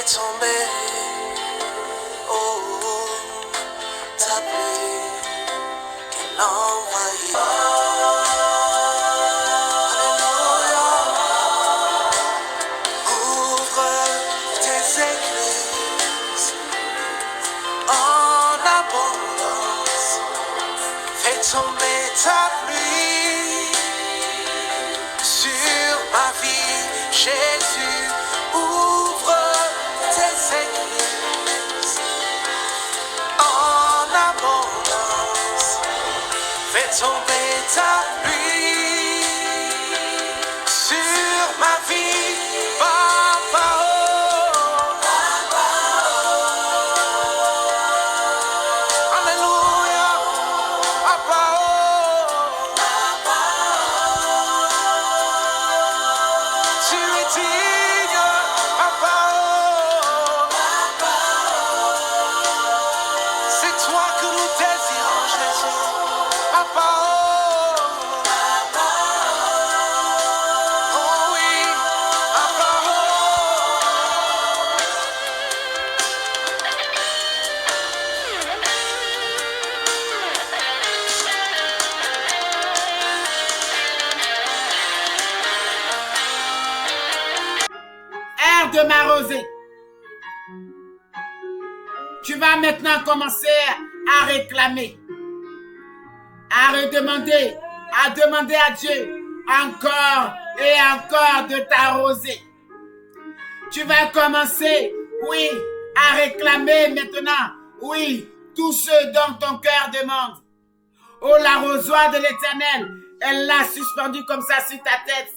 fait tomber, oh, ta pluie qu'elle envahit. Alléluia, ouvre tes églises en abondance, fais tomber ta pluie sur ma vie, Jésus. Ouvre tes églises en abondance, fais tomber ta pluie sur ma vie, Papa. Oh, Alléluia, Papa. Tu es digne, Papa. C'est toi que nous désirons, Jésus. Papa. Oh oui, Papa. Air de ma rosée. Tu vas maintenant commencer à réclamer, à redemander, à demander à Dieu encore et encore de t'arroser. Tu vas commencer, oui, à réclamer maintenant, oui, tout ce dont ton cœur demande. Oh, l'arrosoir de l'Éternel, elle l'a suspendu comme ça sur ta tête.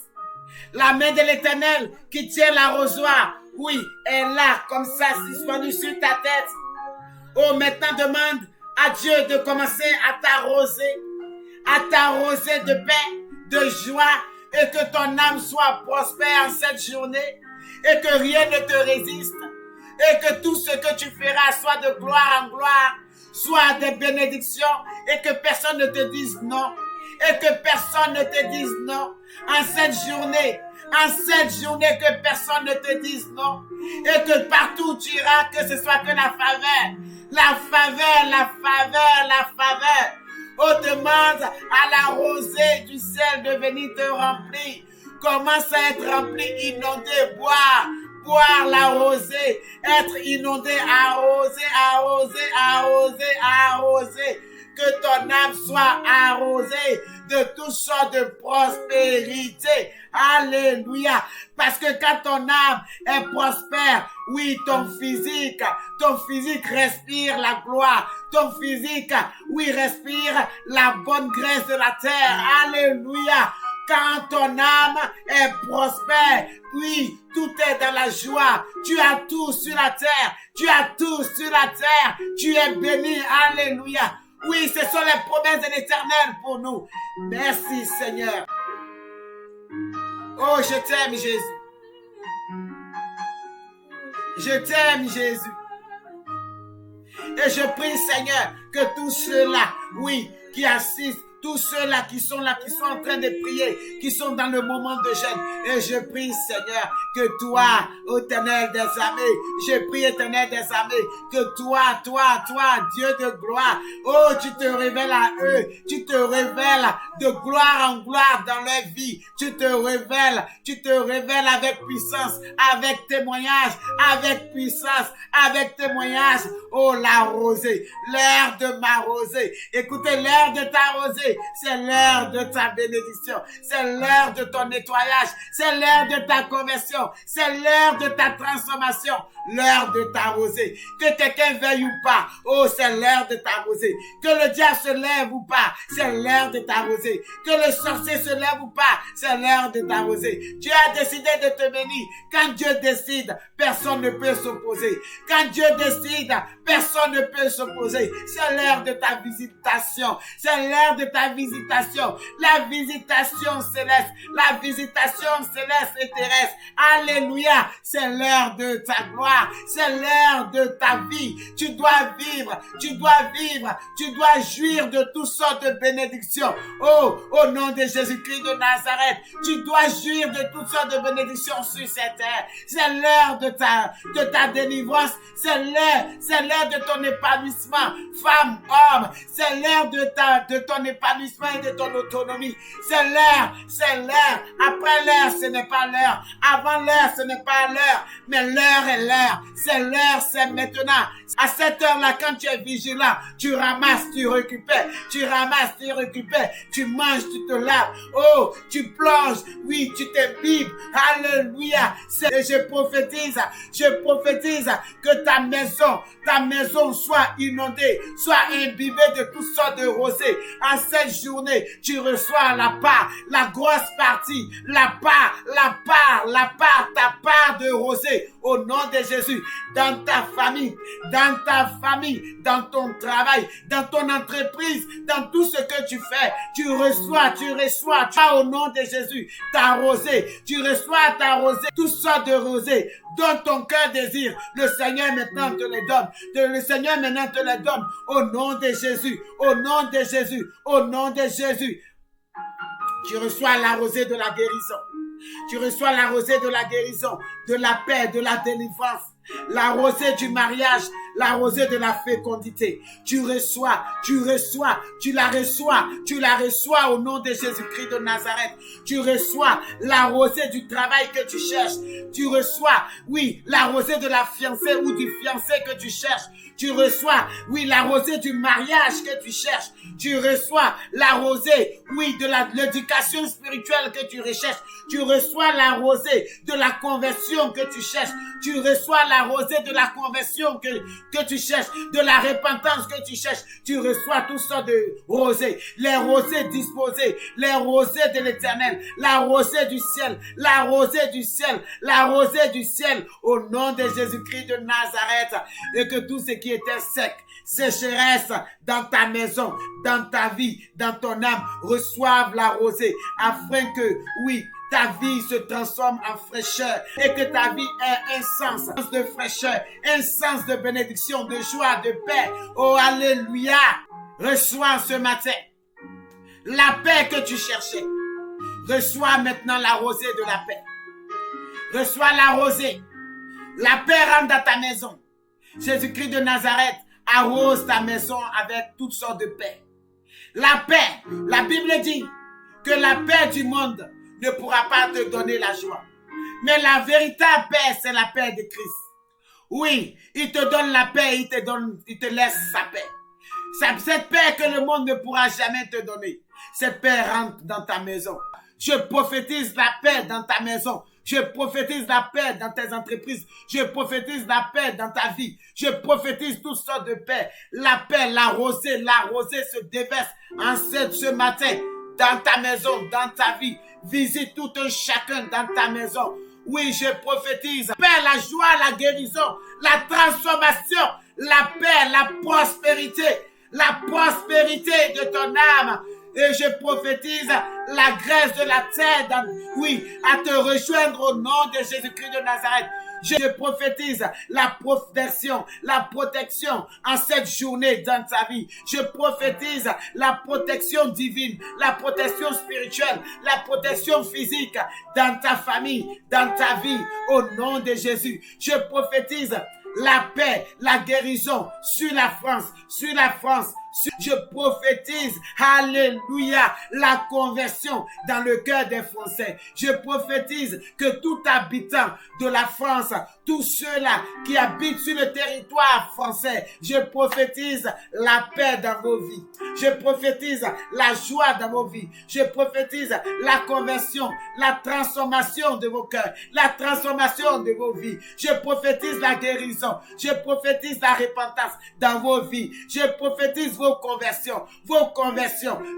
La main de l'Éternel qui tient l'arrosoir, oui, elle l'a comme ça suspendu sur ta tête. Oh, maintenant demande à Dieu de commencer à t'arroser de paix, de joie, et que ton âme soit prospère en cette journée, et que rien ne te résiste, et que tout ce que tu feras soit de gloire en gloire, soit des bénédictions, et que personne ne te dise non, et que personne ne te dise non, en cette journée, que personne ne te dise non, et que partout où tu iras, que ce soit que la faveur. Oh, demande à la rosée du ciel de venir te remplir. Commence à être rempli, inondé, boire la rosée, être inondé, arroser. Que ton âme soit arrosée de toutes sortes de prospérité. Alléluia. Parce que quand ton âme est prospère, oui, ton physique respire la gloire. Ton physique, oui, respire la bonne graisse de la terre. Alléluia. Quand ton âme est prospère, oui, tout est dans la joie. Tu as tout sur la terre. Tu es béni. Alléluia. Oui, ce sont les promesses de l'Éternel pour nous. Merci, Seigneur. Oh, je t'aime, Jésus. Je t'aime, Jésus. Et je prie, Seigneur, que tous ceux-là, oui, qui assistent, tous ceux-là qui sont en train de prier, qui sont dans le moment de jeûne. Et je prie, Seigneur, que toi, Éternel des armées, je prie, Éternel des armées, que toi, Dieu de gloire, oh, tu te révèles à eux, tu te révèles de gloire en gloire dans leur vie, tu te révèles avec puissance, avec témoignage, oh, la rosée, l'air de ma rosée, écoutez, l'air de ta rosée, c'est l'heure de ta bénédiction, c'est l'heure de ton nettoyage, c'est l'heure de ta conversion, c'est l'heure de ta transformation, l'heure de ta rosée. Que quelqu'un veuille ou pas, oh, c'est l'heure de ta rosée. Que le diable se lève ou pas, c'est l'heure de ta rosée. Que le sorcier se lève ou pas, c'est l'heure de ta rosée. Dieu a décidé de te bénir. Quand Dieu décide, personne ne peut s'opposer. Quand Dieu décide, personne ne peut s'opposer. C'est l'heure de ta visitation, c'est l'heure de ta ta visitation, la visitation céleste, la visitation céleste et terrestre. Alléluia, c'est l'heure de ta gloire, c'est l'heure de ta vie. Tu dois vivre, tu dois jouir de toutes sortes de bénédictions. Oh, au nom de Jésus-Christ de Nazareth, tu dois jouir de toutes sortes de bénédictions sur cette terre. C'est l'heure de ta délivrance, c'est l'heure de ton épanouissement, femme, homme, c'est l'heure de ton épanouissement et de ton autonomie. C'est l'heure. Après l'heure, ce n'est pas l'heure. Avant l'heure, ce n'est pas l'heure. Mais l'heure est l'heure. C'est l'heure, c'est maintenant. À cette heure-là, quand tu es vigilant, tu ramasses, tu récupères. Tu ramasses, tu récupères. Tu manges, tu te laves. Oh, tu plonges. Oui, tu t'imbibes. Alléluia. Et je prophétise que ta maison soit inondée, soit imbibée de toutes sortes de rosées. En cette journée, tu reçois la part, la grosse partie, ta part de rosée au nom de Jésus. Dans ta famille, dans ton travail, dans ton entreprise, dans tout ce que tu fais, tu reçois au nom de Jésus ta rosée. Tu reçois ta rosée, toutes sortes de rosées dont ton cœur désire. Le Seigneur maintenant te les donne. Le Seigneur maintenant te les donne au nom de Jésus, au nom de Jésus, au nom de Jésus. Tu reçois la rosée de la guérison. Tu reçois la rosée de la guérison, de la paix, de la délivrance. La rosée du mariage, la rosée de la fécondité. Tu la reçois au nom de Jésus-Christ de Nazareth. Tu reçois la rosée du travail que tu cherches. Tu reçois, oui, la rosée de la fiancée ou du fiancé que tu cherches. Tu reçois, oui, la rosée du mariage que tu cherches. Tu reçois la rosée, oui, de l'éducation spirituelle que tu recherches. Tu reçois la rosée de la conversion que tu cherches. Tu reçois la rosée de la conversion que tu cherches, de la repentance que tu cherches. Tu reçois toutes sortes de rosées. Les rosées disposées, les rosées de l'éternel, la rosée du ciel, la rosée du ciel, la rosée du ciel, au nom de Jésus-Christ de Nazareth. Et que tout ce qui était sec, sécheresse dans ta maison, dans ta vie, dans ton âme, reçoive la rosée, afin que, oui, ta vie se transforme en fraîcheur et que ta vie ait un sens de fraîcheur, un sens de bénédiction, de joie, de paix. Oh, alléluia! Reçois ce matin la paix que tu cherchais. Reçois maintenant la rosée de la paix. Reçois la rosée. La paix rentre dans ta maison. Jésus-Christ de Nazareth arrose ta maison avec toutes sortes de paix. La paix, la Bible dit que la paix du monde ne pourra pas te donner la joie. Mais la véritable paix, c'est la paix de Christ. Oui, il te donne la paix, il te laisse sa paix. Cette paix que le monde ne pourra jamais te donner. Cette paix rentre dans ta maison. Je prophétise la paix dans ta maison. Je prophétise la paix dans tes entreprises. Je prophétise la paix dans ta vie. Je prophétise toutes sortes de paix. La paix, la rosée se déverse en ce matin dans ta maison, dans ta vie. Visite tout un chacun dans ta maison. Oui, je prophétise la paix, la joie, la guérison, la transformation, la paix, la prospérité de ton âme. Et je prophétise la grâce de la terre, à te rejoindre au nom de Jésus-Christ de Nazareth. Je prophétise la protection en cette journée dans ta vie. Je prophétise la protection divine, la protection spirituelle, la protection physique dans ta famille, dans ta vie, au nom de Jésus. Je prophétise la paix, la guérison sur la France. Je prophétise, alléluia, la conversion dans le cœur des Français. Je prophétise que tout habitant de la France, tous ceux-là qui habitent sur le territoire français, je prophétise la paix dans vos vies. Je prophétise la joie dans vos vies. Je prophétise la conversion, la transformation de vos cœurs, la transformation de vos vies. Je prophétise la guérison. Je prophétise la repentance dans vos vies. Je prophétise vos conversions.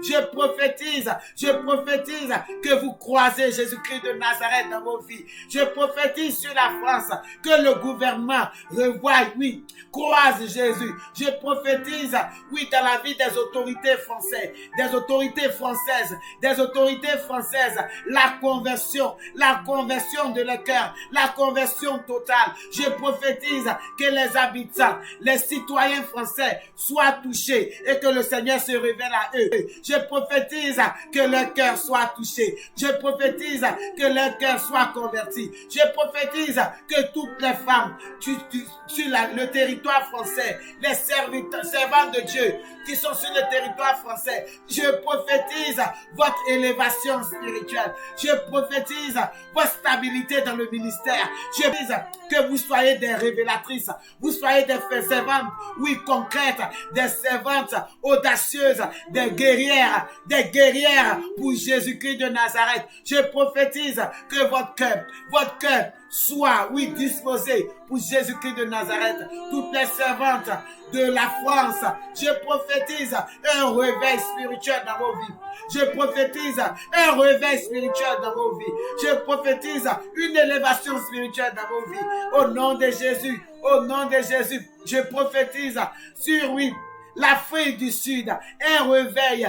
Je prophétise que vous croisez Jésus-Christ de Nazareth dans vos vies. Je prophétise sur la France que le gouvernement revoie, oui, croise Jésus. Je prophétise, oui, dans la vie des autorités françaises, la conversion de leur cœur, la conversion totale. Je prophétise que les habitants, les citoyens français soient touchés et que le Seigneur se révèle à eux. Je prophétise que leur cœur soit touché. Je prophétise que leur cœur soit converti. Je prophétise que toutes les femmes sur le territoire français, les servantes de Dieu qui sont sur le territoire français, je prophétise votre élévation spirituelle. Je prophétise votre stabilité dans le ministère. Je prophétise que vous soyez des révélatrices, vous soyez des servantes, oui, concrètes, des servantes audacieuses, des guerrières pour Jésus-Christ de Nazareth. Je prophétise que votre cœur soit, oui, disposé pour Jésus-Christ de Nazareth. Toutes les servantes de la France, je prophétise un réveil spirituel dans vos vies. Je prophétise un réveil spirituel dans vos vies. Je prophétise une élévation spirituelle dans vos vies. Au nom de Jésus, je prophétise sur, oui, l'Afrique du Sud, un réveil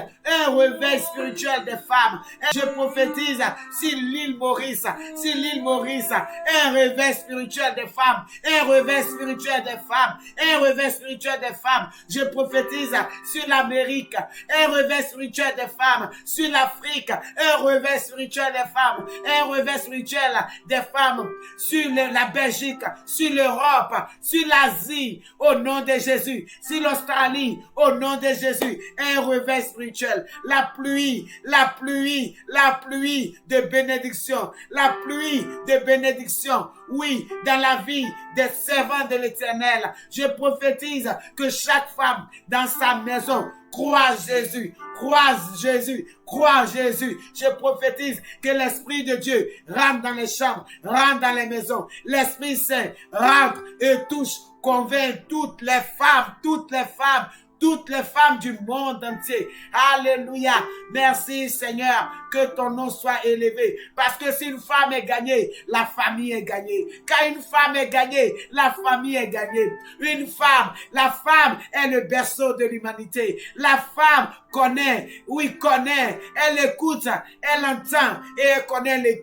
spirituel des femmes. Je prophétise sur l'île Maurice, un réveil spirituel des femmes, Je prophétise sur l'Amérique, un réveil spirituel des femmes, sur l'Afrique, un réveil spirituel des femmes, sur la Belgique, sur l'Europe, sur l'Asie, au nom de Jésus, sur l'Australie, au nom de Jésus, un réveil spirituel, la pluie de bénédiction, oui, dans la vie des servants de l'Éternel. Je prophétise que chaque femme dans sa maison croise Jésus. Je prophétise que l'Esprit de Dieu rentre dans les chambres, rentre dans les maisons. L'Esprit Saint rentre et touche, convainc toutes les femmes du monde entier. Alléluia. Merci Seigneur, que ton nom soit élevé. Parce que si une femme est gagnée, la famille est gagnée. Quand une femme est gagnée, la famille est gagnée. La femme est le berceau de l'humanité. La femme connaît, elle écoute, elle entend et elle connaît le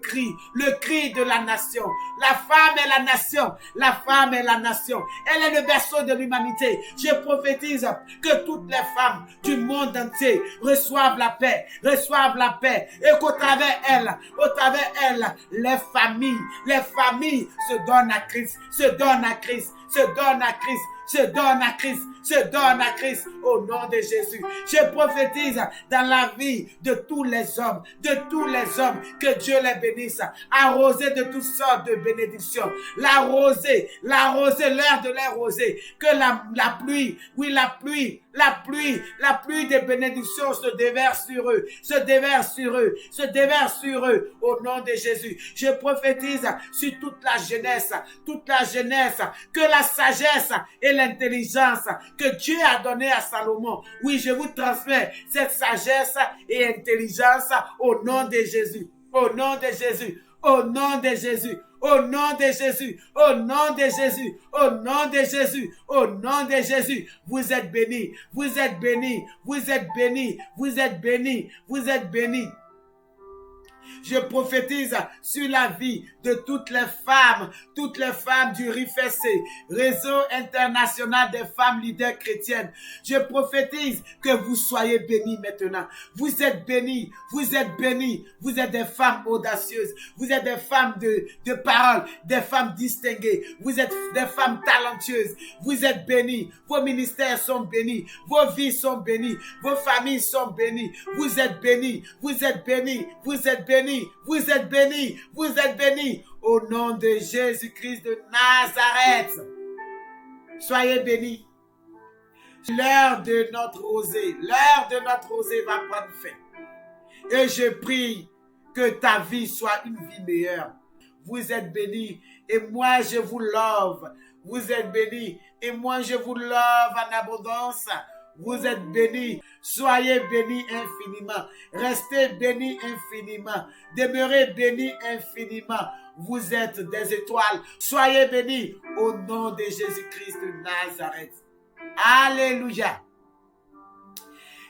cri de la nation. La femme est la nation. Elle est le berceau de l'humanité. Je prophétise que toutes les femmes du monde entier reçoivent la paix et qu'au travers elles, les familles se donnent à Christ, au nom de Jésus. Je prophétise dans la vie de tous les hommes, que Dieu les bénisse, arrosés de toutes sortes de bénédictions, l'arroser, l'heure de l'arroser, que la pluie des bénédictions se déverse sur eux, au nom de Jésus. Je prophétise sur toute la jeunesse, que la sagesse et l'intelligence que Dieu a donné à Salomon, oui, je vous transmets cette sagesse et intelligence au nom de Jésus, vous êtes bénis. Je prophétise sur la vie de toutes les femmes du RIFEC, Réseau international des femmes leaders chrétiennes. Je prophétise que vous soyez bénis maintenant. Vous êtes bénis. Vous êtes des femmes audacieuses. Vous êtes des femmes de parole, des femmes distinguées. Vous êtes des femmes talentueuses. Vous êtes bénis. Vos ministères sont bénis. Vos vies sont bénies. Vos familles sont bénies. Vous êtes bénis. Au nom de Jésus-Christ de Nazareth. Soyez bénis. L'heure de notre rosée va prendre fin. Et je prie que ta vie soit une vie meilleure. Vous êtes bénis et moi je vous love. Vous êtes bénis et moi je vous love en abondance. Vous êtes bénis. Soyez bénis infiniment. Restez bénis infiniment. Demeurez bénis infiniment. Vous êtes des étoiles. Soyez bénis au nom de Jésus-Christ de Nazareth. Alléluia.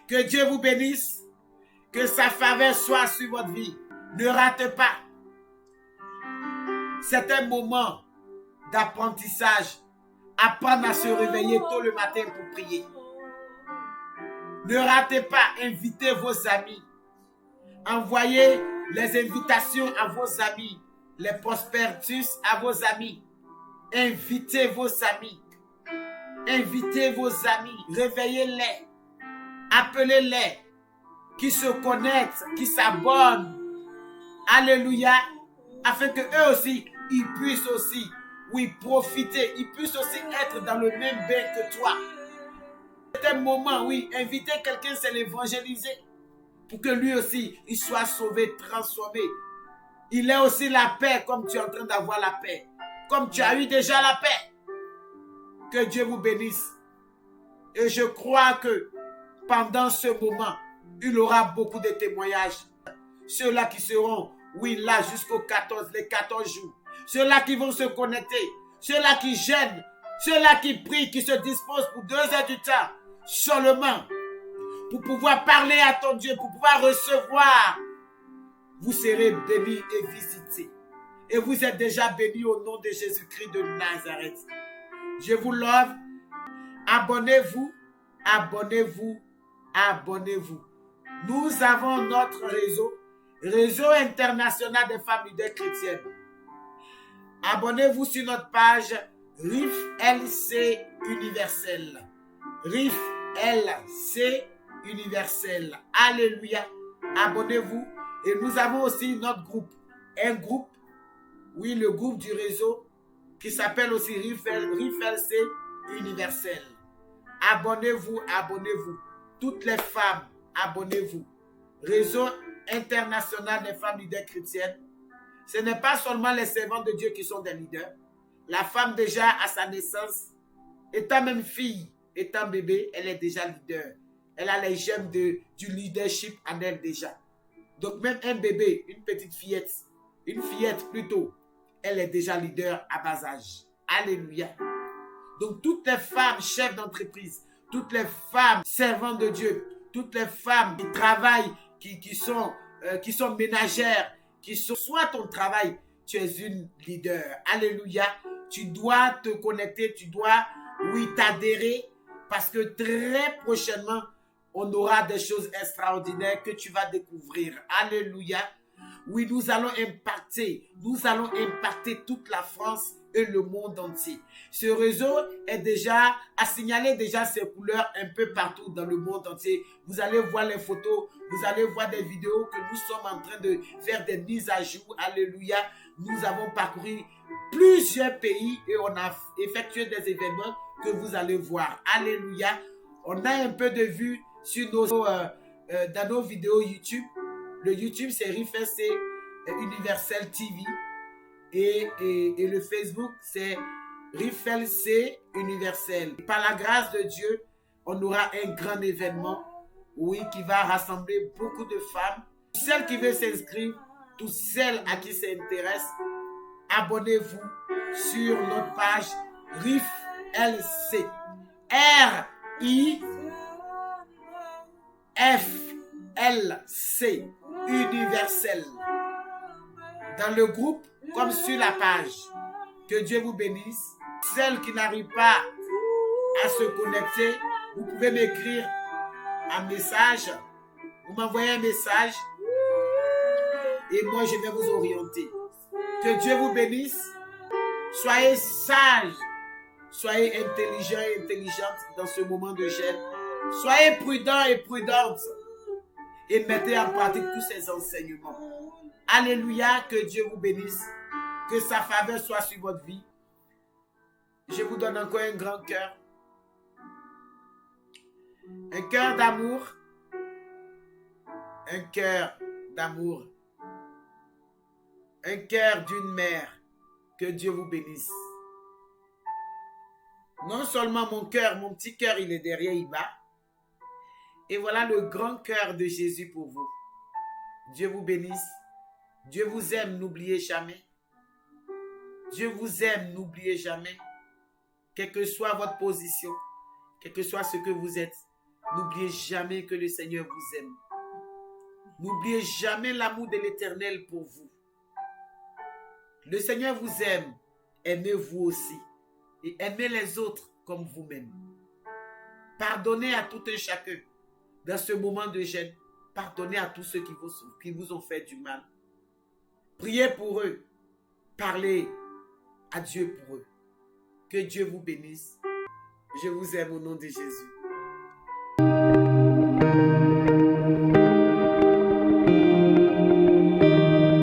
Que Dieu vous bénisse. Que sa faveur soit sur votre vie. Ne ratez pas. C'est un moment d'apprentissage. Apprendre à se réveiller tôt le matin pour prier. Ne ratez pas, invitez vos amis. Envoyez les invitations à vos amis. Les prospectus à vos amis. Invitez vos amis. Invitez vos amis. Réveillez-les. Appelez-les. Qui se connectent, qui s'abonnent. Alléluia. Afin que eux aussi, ils puissent aussi, oui, profiter. Ils puissent aussi être dans le même bain que toi. C'est un moment, oui, inviter quelqu'un, c'est l'évangéliser. Pour que lui aussi, il soit sauvé, transformé. Il ait aussi la paix, comme tu es en train d'avoir la paix. Comme tu as eu déjà la paix. Que Dieu vous bénisse. Et je crois que pendant ce moment, il aura beaucoup de témoignages. Ceux-là qui seront, oui, là jusqu'au 14, les 14 jours. Ceux-là qui vont se connecter. Ceux-là qui gênent. Ceux-là qui prient, qui se disposent pour 2 heures du temps. Seulement, pour pouvoir parler à ton Dieu, pour pouvoir recevoir. Vous serez bénis et visités. Et vous êtes déjà bénis au nom de Jésus-Christ de Nazareth. Je vous love. Abonnez-vous, abonnez-vous, abonnez-vous. Nous avons notre réseau international des femmes leaders chrétiennes. Abonnez-vous sur notre page RIF LC Universel. RIF LC Universel. Alléluia. Abonnez-vous. Et nous avons aussi notre groupe. Un groupe, oui, le groupe du réseau qui s'appelle aussi RIF LC Universel. Abonnez-vous, abonnez-vous. Toutes les femmes, abonnez-vous. Réseau international des femmes leaders chrétiennes. Ce n'est pas seulement les servantes de Dieu qui sont des leaders. La femme déjà à sa naissance, étant même fille, étant bébé, elle est déjà leader. Elle a les gemmes du leadership en elle déjà. Donc même un bébé, une petite fillette, une fillette plutôt, elle est déjà leader à bas âge. Alléluia. Donc toutes les femmes chefs d'entreprise, toutes les femmes servantes de Dieu, toutes les femmes qui travaillent, qui sont ménagères, qui sont soit ton travail, tu es une leader. Alléluia. Tu dois te connecter, tu dois, oui, t'adhérer parce que très prochainement, on aura des choses extraordinaires que tu vas découvrir. Alléluia. Oui, nous allons impacter toute la France et le monde entier. Ce réseau est déjà, a signalé déjà ses couleurs un peu partout dans le monde entier. Vous allez voir les photos, vous allez voir des vidéos que nous sommes en train de faire des mises à jour. Alléluia. Nous avons parcouru plusieurs pays et on a effectué des événements que vous allez voir. Alléluia. On a un peu de vues sur dans nos vidéos YouTube. Le YouTube, c'est RIFLC Universel TV. Et le Facebook, c'est RIFLC Universel. Par la grâce de Dieu, on aura un grand événement, oui, qui va rassembler beaucoup de femmes. Celles qui veulent s'inscrire, toutes celles à qui ça intéresse, abonnez-vous sur notre page RIFLC. RIFLC Universel. Dans le groupe, comme sur la page. Que Dieu vous bénisse. Celles qui n'arrivent pas à se connecter, vous pouvez m'écrire un message. Vous m'envoyez un message. Et moi, je vais vous orienter. Que Dieu vous bénisse. Soyez sages. Soyez intelligents et intelligentes dans ce moment de gêne. Soyez prudents et prudentes. Et mettez en pratique tous ces enseignements. Alléluia, que Dieu vous bénisse. Que sa faveur soit sur votre vie. Je vous donne encore un grand cœur. Un cœur d'amour. Un cœur d'amour. Un cœur d'une mère. Que Dieu vous bénisse. Non seulement mon cœur, mon petit cœur, il est derrière, il bat. Et voilà le grand cœur de Jésus pour vous. Dieu vous bénisse. Dieu vous aime, n'oubliez jamais. Dieu vous aime, n'oubliez jamais. Quelle que soit votre position, quel que soit ce que vous êtes, n'oubliez jamais que le Seigneur vous aime. N'oubliez jamais l'amour de l'Éternel pour vous. Le Seigneur vous aime. Aimez-vous aussi. Et aimez les autres comme vous-même. Pardonnez à tout un chacun. Dans ce moment de gêne, pardonnez à tous ceux qui vous ont fait du mal. Priez pour eux. Parlez à Dieu pour eux. Que Dieu vous bénisse. Je vous aime au nom de Jésus.